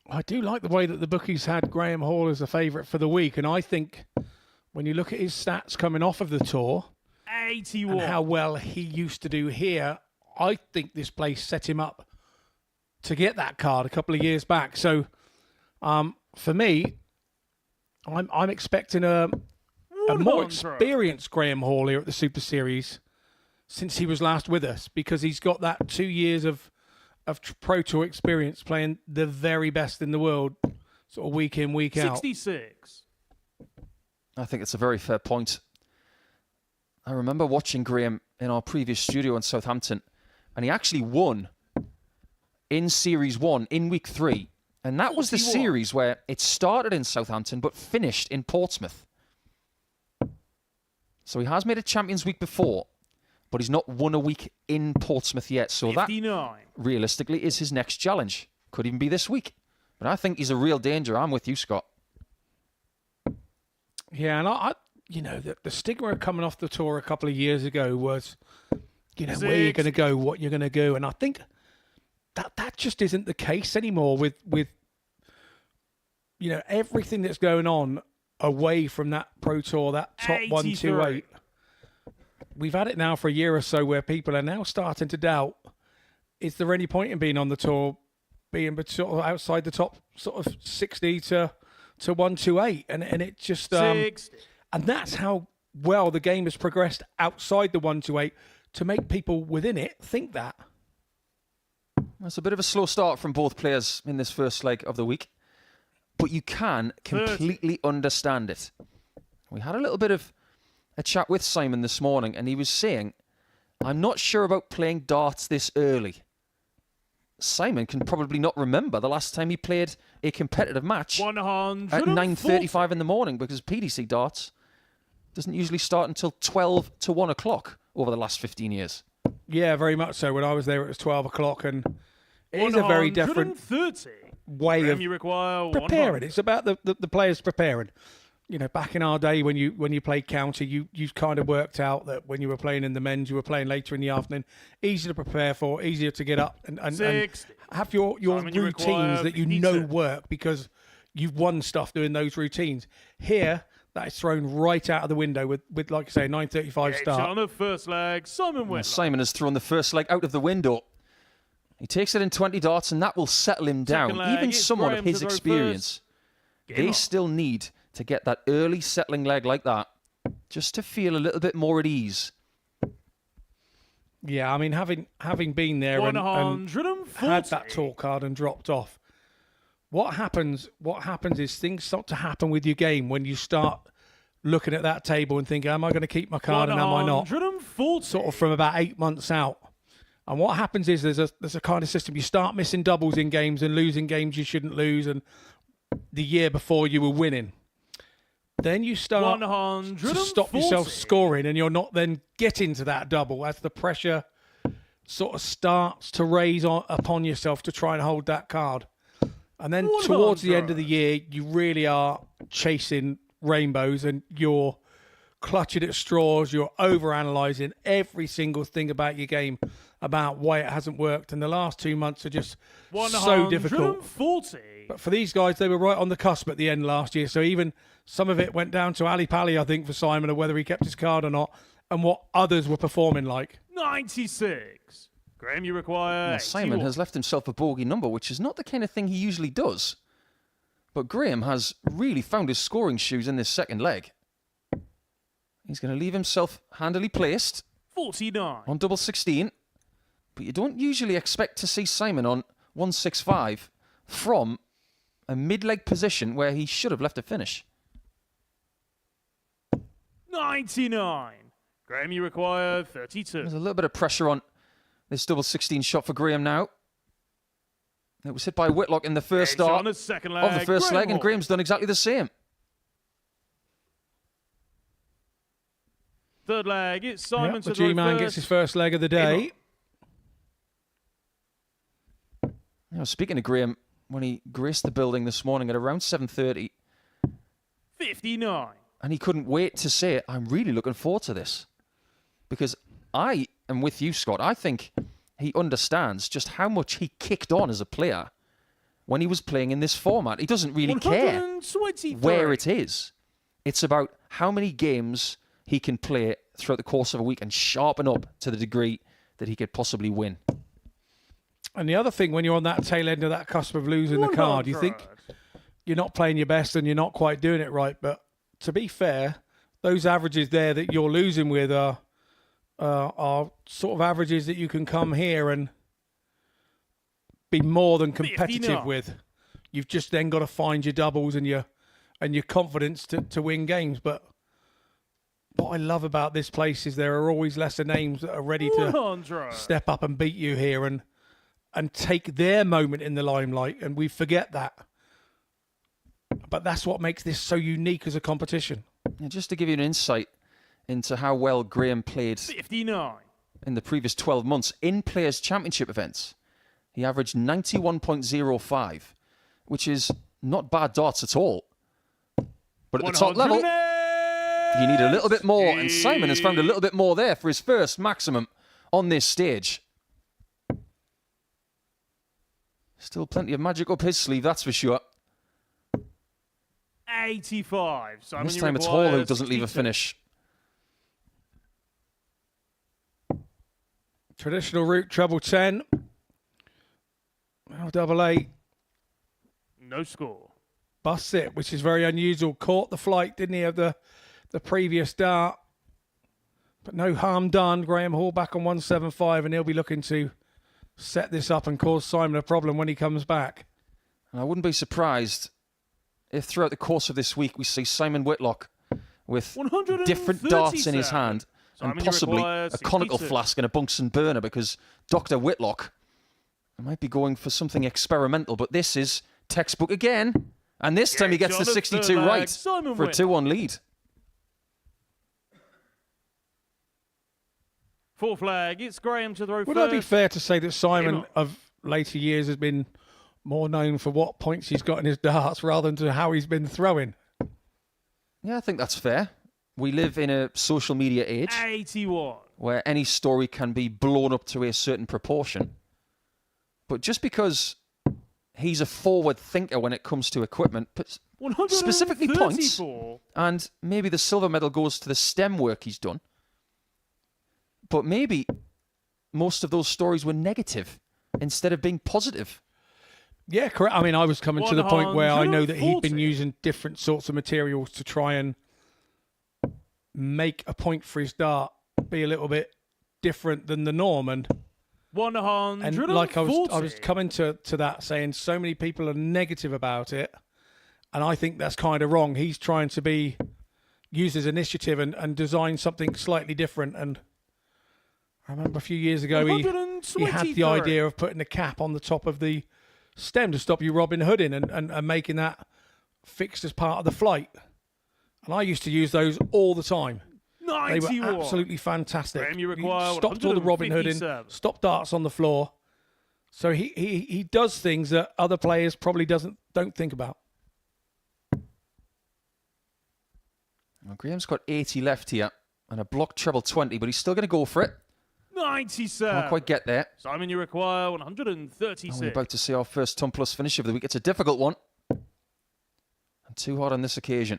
I do like the way that the bookies had Graham Hall as a favourite for the week. And I think when you look at his stats coming off of the tour 81. and how well he used to do here, I think this place set him up to get that card a couple of years back. So for me, I'm expecting a more experienced Graham Hall here at the Super Series since he was last with us, because he's got that 2 years of Pro Tour experience playing the very best in the world, sort of week in, week out. 66. I think it's a very fair point. I remember watching Graham in our previous studio in Southampton, and he actually won in Series 1 in week 3. And that was the series where it started in Southampton but finished in Portsmouth. So he has made a Champions Week before, but he's not won a week in Portsmouth yet. So 59. that, realistically, is his next challenge. Could even be this week. But I think he's a real danger. I'm with you, Scott. Yeah, and I the stigma of coming off the tour a couple of years ago was, where you're going to go, what you're going to do. And I think that just isn't the case anymore with everything that's going on away from that Pro Tour, that top 128. We've had it now for a year or so where people are now starting to doubt, is there any point in being on the tour, being sort of outside the top sort of 60 to 128? And it just... 60. And that's how well the game has progressed outside the 128 to make people within it think that. It's a bit of a slow start from both players in this first leg of the week, but you can completely understand it. We had a little bit of a chat with Simon this morning, and he was saying, I'm not sure about playing darts this early. Simon can probably not remember the last time he played a competitive match at 9:35 in the morning, because PDC darts doesn't usually start until 12 to 1 o'clock over the last 15 years. Yeah, very much so. When I was there, it was 12 o'clock, and it is a very different way of preparing. It's about the players preparing. Back in our day when you played county, you kind of worked out that when you were playing in the men's, you were playing later in the afternoon. Easier to prepare for, easier to get up and have your routines that work because you've won stuff doing those routines. Here, that is thrown right out of the window with like I say, 9:35 start. On the first leg, Simon has thrown the first leg out of the window. He takes it in 20 darts, and that will settle him down. Even someone of his experience, they still need to get that early settling leg like that, just to feel a little bit more at ease. Yeah, I mean, having been there and had that tour card and dropped off, what happens is things start to happen with your game when you start looking at that table and thinking, am I going to keep my card and am I not? Sort of from about 8 months out. And what happens is there's a kind of system. You start missing doubles in games and losing games you shouldn't lose, and the year before you were winning. Then you start to stop yourself scoring, and you're not then getting to that double as the pressure sort of starts to raise upon yourself to try and hold that card. And then towards the end of the year, you really are chasing rainbows and you're clutching at straws. You're overanalyzing every single thing about your game, about why it hasn't worked. And the last 2 months are just so difficult. But for these guys, they were right on the cusp at the end last year. So even some of it went down to Ali Pali, I think, for Simon, of whether he kept his card or not, and what others were performing like. 96. Graham, you require... Simon has left himself a bogey number, which is not the kind of thing he usually does. But Graham has really found his scoring shoes in this second leg. He's going to leave himself handily placed 49 on double 16. But you don't usually expect to see Simon on 165 from a mid-leg position where he should have left a finish. 99. Graham, you require 32. There's a little bit of pressure on this double 16 shot for Graham now. It was hit by Whitlock in the first start of the first leg, and Graham's done exactly the same. Third leg, it's Simon. The G-Man gets his first leg of the day. Now, speaking of Graham, when he graced the building this morning at around 7:30, 59. And he couldn't wait to say, I'm really looking forward to this. Because I am with you, Scott. I think he understands just how much he kicked on as a player when he was playing in this format. He doesn't really care 123. where it is. It's about how many games he can play throughout the course of a week and sharpen up to the degree that he could possibly win. And the other thing, when you're on that tail end of that cusp of losing the card, you think you're not playing your best and you're not quite doing it right. But to be fair, those averages there that you're losing with are sort of averages that you can come here and be more than competitive 59. with. You've just then got to find your doubles and your confidence to win games. But what I love about this place is there are always lesser names that are ready to 100. step up and beat you here and take their moment in the limelight, and we forget that. But that's what makes this so unique as a competition. Yeah, just to give you an insight into how well Graham played 59. in the previous 12 months in Players' Championship events, he averaged 91.05, which is not bad darts at all. But at the top level, you need a little bit more, and Simon has found a little bit more there for his first maximum on this stage. Still plenty of magic up his sleeve, that's for sure. 85. Simon, This time it's Hall who doesn't leave a finish. Traditional route, treble 10. Now double 8. No score. Busts it, which is very unusual. Caught the flight, didn't he, of the previous dart. But no harm done. Graham Hall back on 175, and he'll be looking to set this up and cause Simon a problem when he comes back. And I wouldn't be surprised if throughout the course of this week we see Simon Whitlock with different darts in his hand and possibly a conical flask and a Bunsen burner, because Dr. Whitlock might be going for something experimental, but this is textbook again. And this time he gets the 62 right for a 2-1 lead. Full flag. It's Graham to throw first. Would I be fair to say that Simon of later years has been more known for what points he's got in his darts rather than to how he's been throwing? Yeah, I think that's fair. We live in a social media age 81. where any story can be blown up to a certain proportion. But just because he's a forward thinker when it comes to equipment, but specifically points, and maybe the silver medal goes to the stem work he's done, but maybe most of those stories were negative instead of being positive. Yeah, correct. I mean, I was coming to the point where I know that he'd been using different sorts of materials to try and make a point for his dart be a little bit different than the norm. And 140. And like I was coming to that saying so many people are negative about it, and I think that's kind of wrong. He's trying to use his initiative and design something slightly different. And I remember a few years ago he had the idea of putting a cap on the top of the stem to stop you Robin Hooding and making that fixed as part of the flight. And I used to use those all the time. 91. They were absolutely fantastic. You stopped all the Robin Hooding, stopped darts on the floor. So he does things that other players probably don't think about. Well, Graham's got 80 left here and a block treble 20, but he's still going to go for it. 97. Can't quite get there. Simon, you require 136. And we're about to see our first ton plus finish of the week. It's a difficult one. And too hard on this occasion.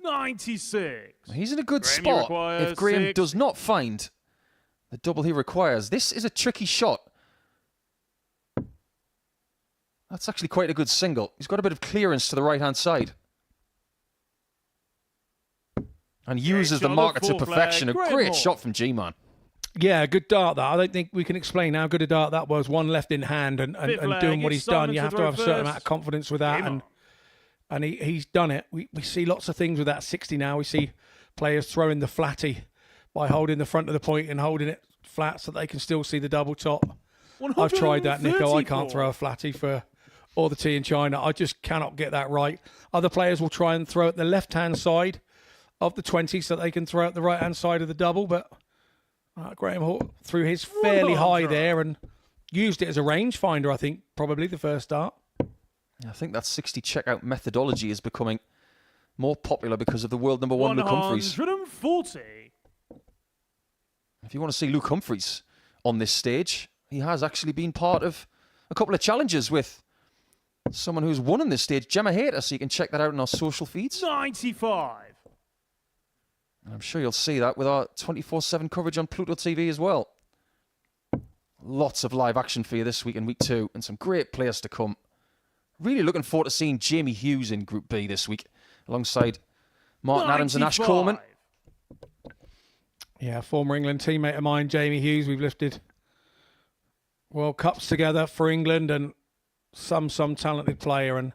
96. He's in a good spot if Graham does not find the double he requires. This is a tricky shot. That's actually quite a good single. He's got a bit of clearance to the right-hand side. And uses the marker to perfection. A great shot from G-Man. Yeah, good dart that. I don't think we can explain how good a dart that was. One left in hand and doing what he's done. You have to have a certain amount of confidence with that. And he's done it. We see lots of things with that 60 now. We see players throwing the flatty by holding the front of the point and holding it flat so they can still see the double top. I've tried that, Nico. I can't throw a flatty for all the tea in China. I just cannot get that right. Other players will try and throw at the left-hand side of the 20 so they can throw at the right-hand side of the double, but Graham Hall threw his fairly high there and used it as a rangefinder, I think, probably the first start. I think that 60 checkout methodology is becoming more popular because of the world number one, Luke Humphries. 140. If you want to see Luke Humphries on this stage, he has actually been part of a couple of challenges with someone who's won on this stage, Gemma Hayter, so you can check that out on our social feeds. 95. And I'm sure you'll see that with our 24/7 coverage on Pluto TV as well. Lots of live action for you this week in week 2 and some great players to come. Really looking forward to seeing Jamie Hughes in Group B this week alongside Martin Adams and Ash 95. Coleman. Yeah, former England teammate of mine, Jamie Hughes. We've lifted World Cups together for England, and some talented player, and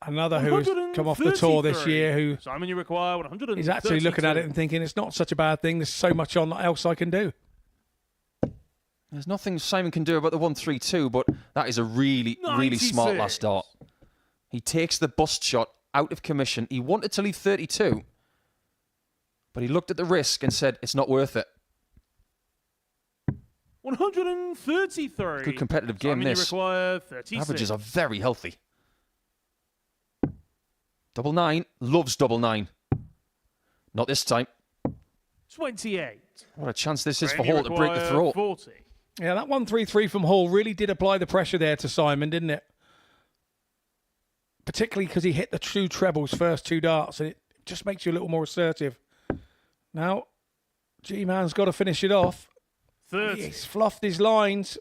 another who has come off the tour this year who Simon, you require 132. is actually looking at it and thinking it's not such a bad thing. There's so much else I can do. There's nothing Simon can do about the 132, but that is a really, really smart 96. last dart. He takes the bust shot out of commission. He wanted to leave 32, but he looked at the risk and said, it's not worth it. 133. Good competitive game, Simon, you this. require 36. Averages are very healthy. Double 9, loves double 9. Not this time. 28. What a chance this is for Graham, you Hall to break the require throw. 40. Yeah, that 133 from Hall really did apply the pressure there to Simon, didn't it? Particularly because he hit the two trebles first 2 darts, and it just makes you a little more assertive. Now, G-Man's got to finish it off. 30. He's fluffed his lines.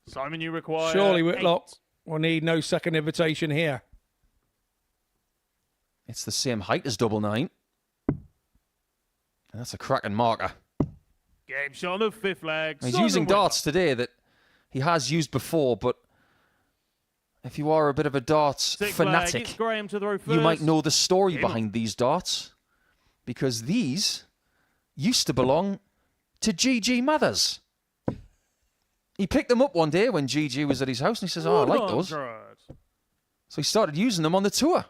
Simon, you require Surely Whitlock 8. will need no second invitation here. It's the same height as double 9. And that's a cracking marker. Game shot on the 5th leg. He's Simon using Whitlock. darts today that he has used before, but if you are a bit of a darts 6th leg. fanatic, It's Graham to throw first. you might know the story Game on. behind these darts, because these used to belong to G.G. Mathers. He picked them up one day when G.G. was at his house, and he says, oh, I like those. 100. So he started using them on the tour.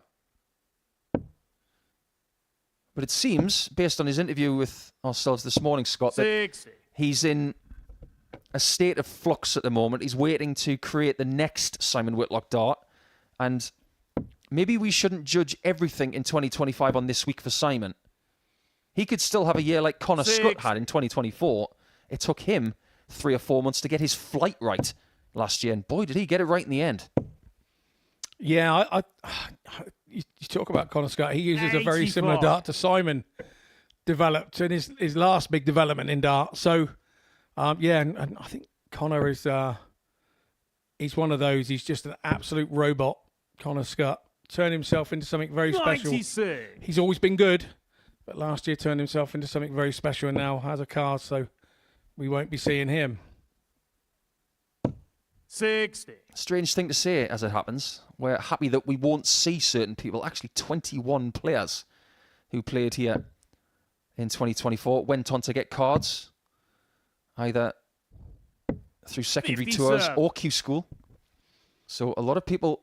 But it seems, based on his interview with ourselves this morning, Scott, that 60. he's in a state of flux at the moment. He's waiting to create the next Simon Whitlock dart. And maybe we shouldn't judge everything in 2025 on this week for Simon. He could still have a year like Connor Scott had in 2024. It took him 3 or 4 months to get his flight right last year. And boy, did he get it right in the end. Yeah, you talk about Connor Scott. He uses a very similar 85. dart to Simon developed in his last big development in dart. So, yeah, and I think Connor is he's one of those. He's just an absolute robot, Connor Scott. Turned himself into something very special. 96. He's always been good, but last year turned himself into something very special and now has a card, so we won't be seeing him. 60. Strange thing to say as it happens. We're happy that we won't see certain people. Actually, 21 players who played here in 2024 went on to get cards, either through secondary 50 tours serve. or Q School. So a lot of people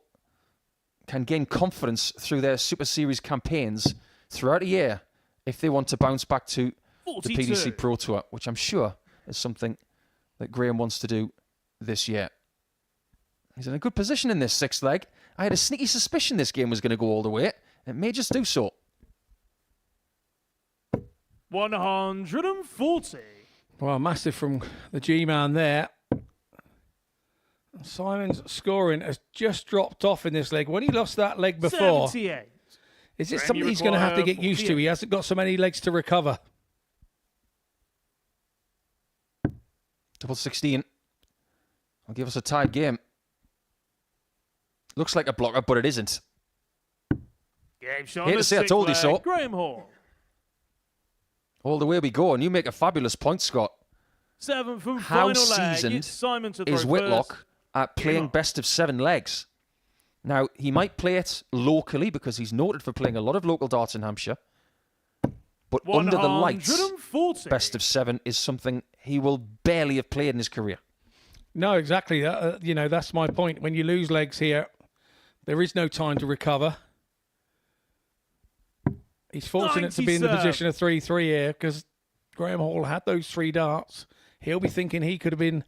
can gain confidence through their Super Series campaigns throughout a year if they want to bounce back to 42. the PDC Pro Tour, which I'm sure is something that Graham wants to do this year. He's in a good position in this 6th leg. I had a sneaky suspicion this game was going to go all the way. It may just do so. 140. Well, massive from the G-Man there. Simon's scoring has just dropped off in this leg. When he lost that leg before, 78. is it Graham, something you he's going to have to require get used to? 48. He hasn't got so many legs to recover. Double 16. I'll give us a tied game. Looks like a blocker, but it isn't. Game shot Hate on the to say I 6th told you leg. so. Graham Hall. All the way we go, and you make a fabulous point, Scott. 7th and How final leg. seasoned It's Simon to throw Is Whitlock first. at playing on. best of 7 legs? Now, he might play it locally because he's noted for playing a lot of local darts in Hampshire. But under the lights, 140. best of 7 is something he will barely have played in his career. No, exactly. That's my point. When you lose legs here, there is no time to recover. He's fortunate to be in the 97. position of 3-3 here because Graham Hall had those 3 darts. He'll be thinking he could have been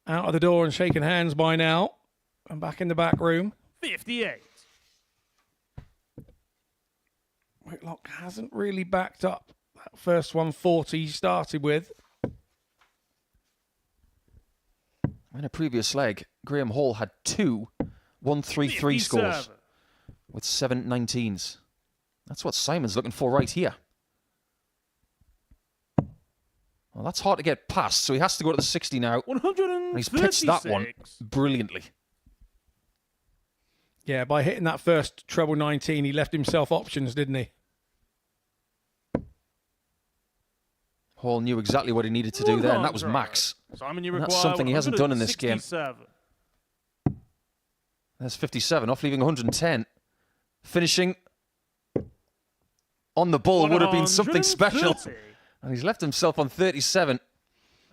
out of the door and shaking hands by now and back in the back room. 58. Whitlock hasn't really backed up that first 140 he started with. In a previous leg, Graham Hall had 2 1-3-3 scores 57. with 7 19s. That's what Simon's looking for right here. Well, that's hard to get past, so he has to go to the 60 now. 136. And he's pitched that one brilliantly. Yeah, by hitting that first treble 19, he left himself options, didn't he? Hall knew exactly what he needed to do there, and that was max. Simon, you And that's require something he hasn't done in this game. 167. There's 57 off, leaving 110. Finishing on the ball would have been something special. 130. And he's left himself on 37.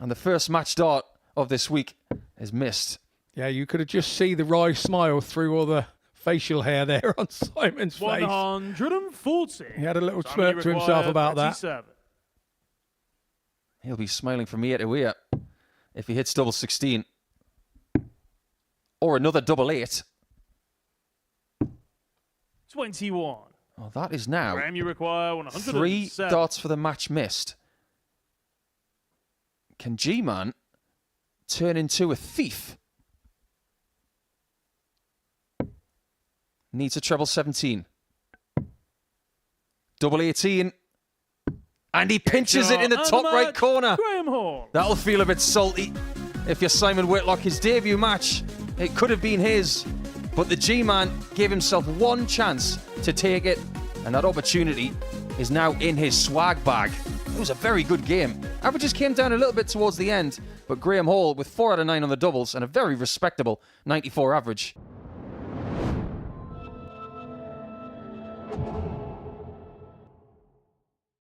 And the first match start of this week is missed. Yeah, you could have just see the wry smile through all the facial hair there on Simon's face. 140. He had a little Simon, smirk you to himself require about that. 37. He'll be smiling from ear to ear if he hits double 16. Or another double 8. 21. Well, that is now Graham, you require 107. 3 darts for the match missed. Can G-Man turn into a thief? Needs a treble 17. Double 18. And he pinches it in the top right corner. Graham Hall. That'll feel a bit salty if you're Simon Whitlock. His debut match, it could have been his. But the G-Man gave himself one chance to take it. And that opportunity is now in his swag bag. It was a very good game. Averages came down a little bit towards the end. But Graham Hall with 4 out of 9 on the doubles and a very respectable 94 average.